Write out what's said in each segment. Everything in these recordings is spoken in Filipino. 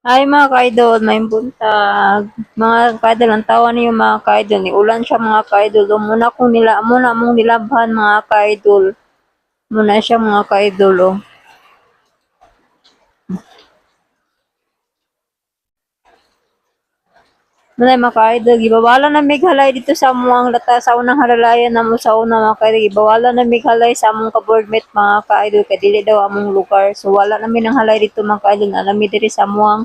Ay mga ka-idol, may buntag. Mga ka-idol, ang tawa niyo mga ka-idol. Ni ulan siya mga ka-idol. Muna mong nilabhan mga ka-idol. Muna siya mga ka-idol. Oh. Muna mga ka-idol, gibawala na mig halay dito sa amuang lata sa unang halalayan na mo sa una mga ka-idol. Gibawala na mig halay sa among ka-boardmate mga ka-idol. Kaya dili daw among lugar. So wala namin ang halay dito mga ka-idol. Alami diri sa amuang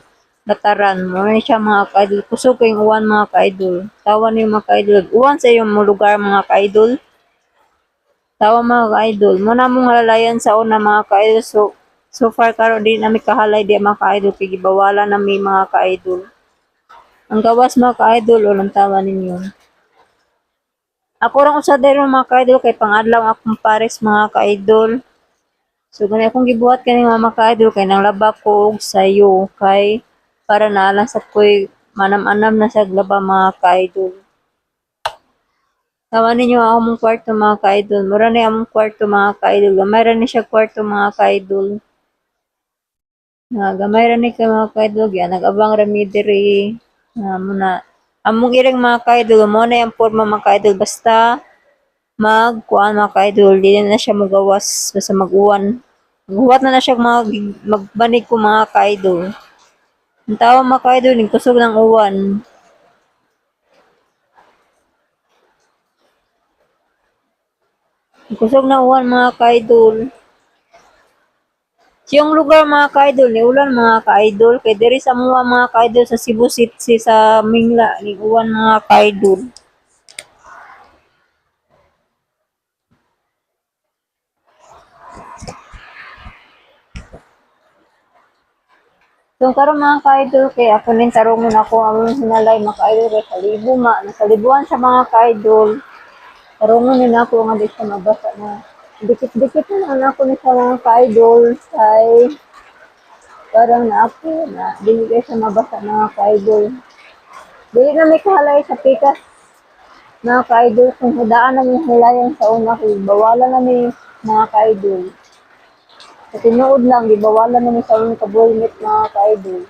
lataran. Muna siya mga ka-idol. Kusog ko yung uwan mga ka-idol. Tawa niyo mga ka-idol. Uwan sa iyong lugar mga ka-idol. Tawa mga ka-idol. Muna mong halalayan sa una mga ka-idol. So far karon di namin kahalay di mga ka-idol. Kaya gibawala namin mga ka-idol. Ang gawas mga ka-idol o ng tawa ninyo. Ako rin usa dahil mga ka-idol kay pangadlaw akong pares mga ka-idol. So gani akong gibuhat kani mga ka-idol kay nang laba ko og sayo kay para naalang sa koy manam-anam na sa laba mga ka-idol. Tawa ninyo ako mong kwarto mga ka-idol. Mura na among kwarto mga ka-idol. Gamay ra ni siya kwarto mga ka-idol. Gamay ra ni kay mga ka-idol. Nag-abang ra mi diri. Muna among iring mga ka-idol mo na yung forma mga ka-idol basta magkuan mga ka-idol dili na siya magawas basta mag-uwan. Maghuwat na siya magbanig ko mga ka-idol. Ang tawa mga ka-idol ning kusog ng uwan. Kusog ng uwan mga ka-idol. Yung lugar mga ka-idol ni ulan mga ka-idol kay diri sa mga ka-idol sa Cebu City sa Mingla ni uwan mga ka-idol. So karon mga ka-idol kay ako nin tarungon ako among hinalay mga ka-idol kay kalibo nakalibuan sa mga ka-idol. Tarungon din ako nga di siya mabasa na. Dikit-dikit na ako ni sa mga ka-idol kay parang na ako na dili kay siya mabasa mga ka-idol. Dili na may kahalay sa pikas mga ka-idol kung hudaan na may halayan sa una kay bawalan na may mga ka-idol. Sa tinuod lang, di bawalan na may sa unang kabulmit mga ka-idol.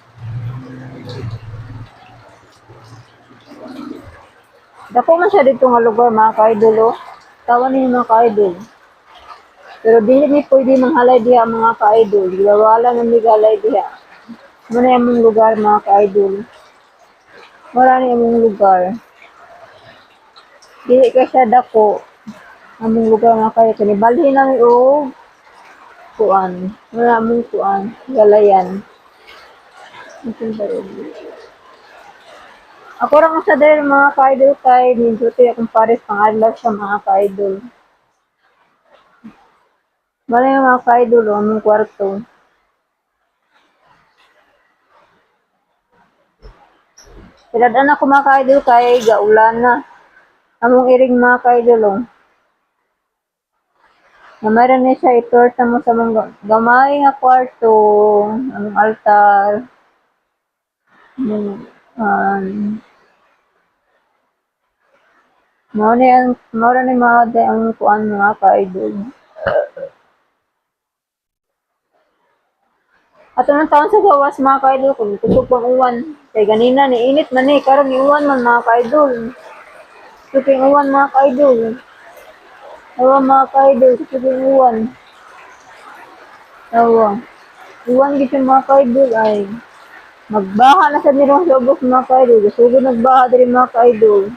Dako man siya dito nga lugar mga ka-idol oh. Tawan ninyo mga ka-idol. Pero dili ni pwede manghalay diha mga ka-idol. Bawalan na may halay diha. Muna yung lugar mga ka-idol. Wala na yung lugar. Dili ka siya dako. Among lugar mga ka-idol. Kanibalhin na o kuan. Wala mong kuan. Galayan. Ako lang sa dahil mga ka-idol kay ninduti akong pares pangadlaw sa mga ka-idol. Wala yung mga ka-idol o among kwarto. Siladan ako mga ka-idol kay gaulan na. Among iring mga ka-idol o. Mayroon na siya itur sa mo sa mga gamay nga kwarto. Among altar. Mao ni mga ang kuan mga ka-idol. Ato ng taon sa gawas mga ka-idol kung kusog pang uwan. Kay ganina ni init man ni karon ni uwan man mga ka-idol. Kusog uwan mga ka-idol. Tawa mga ka-idol kusog uwan. Tawa. Uwan gid mga ka-idol ay magbaha na sa nirong lobos mga ka-idol. Sugod nagbaha diri mga ka-idol.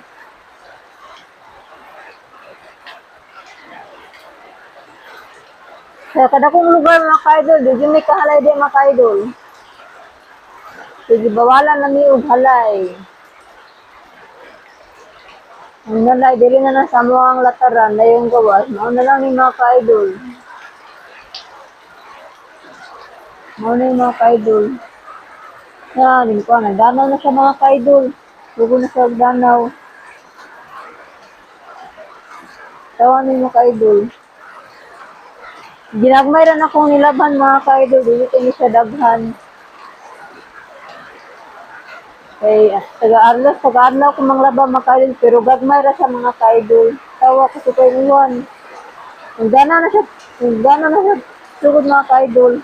Sa kada kong lugar mga ka-idol, di may kahalay di mga ka-idol. Sige, bawalan na mi og halay. Ang nalay, dili na nasa mo ang lataran na yung gawas. Mao na lang ni mga ka-idol. Mao na yung mga ka-idol. Yan, ko nagdanaw na siya mga ka-idol. Lugo na siya danaw. Tawan ni mga ka-idol. Ginagmay rin akong nilaban mga ka-idol. Dili ko ni siya daghan. Kay taga-adlaw ko manglaba mga ka-idol. Pero gagmay ra sa mga ka-idol. Tawa ko sa kainuwan. Nagdana na siya. Sugod mga ka-idol.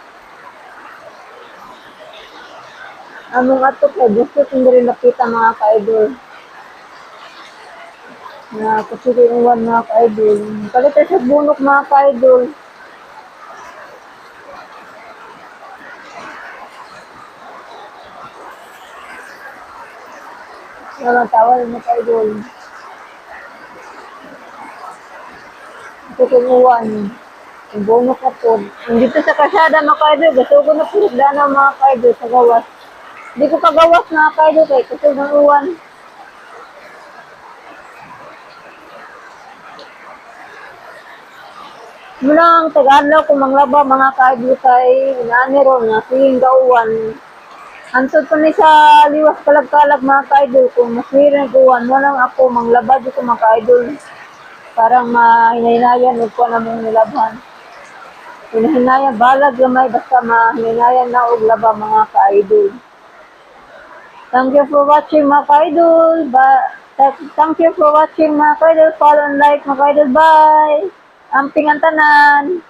Among ato kay gusto kong diri nakita mga ka-idol. Na kasiringan mga ka-idol. Kalitay sa bunok mga ka-idol. Wala tawal mga ka-idol. Ito kong uwan. Ang bunok na po. Dito sa kasada mga ka-idol. Gusto ko na pinagdana mga ka-idol sa gawas. Hindi ko kagawas mga ka-idol kay kasi ng uwan. Muna ang tagadlaw ko manglaba mga ka-idol kay inaani ron nga singing gauwan. Antod pa ni sa liwas kalag-kalag mga ka-idol kung masira ng uwan mo lang ako manglaba dito mga ka-idol. Parang mahinahinayan ko na mong nilabhan. Hinahinayan, balag gamay basta mahinahinayan na og laba mga ka-idol. Thank you for watching mga ka-idol. Thank you for watching mga ka-idol. Follow and like mga ka-idol. Bye! Amping ang tanan!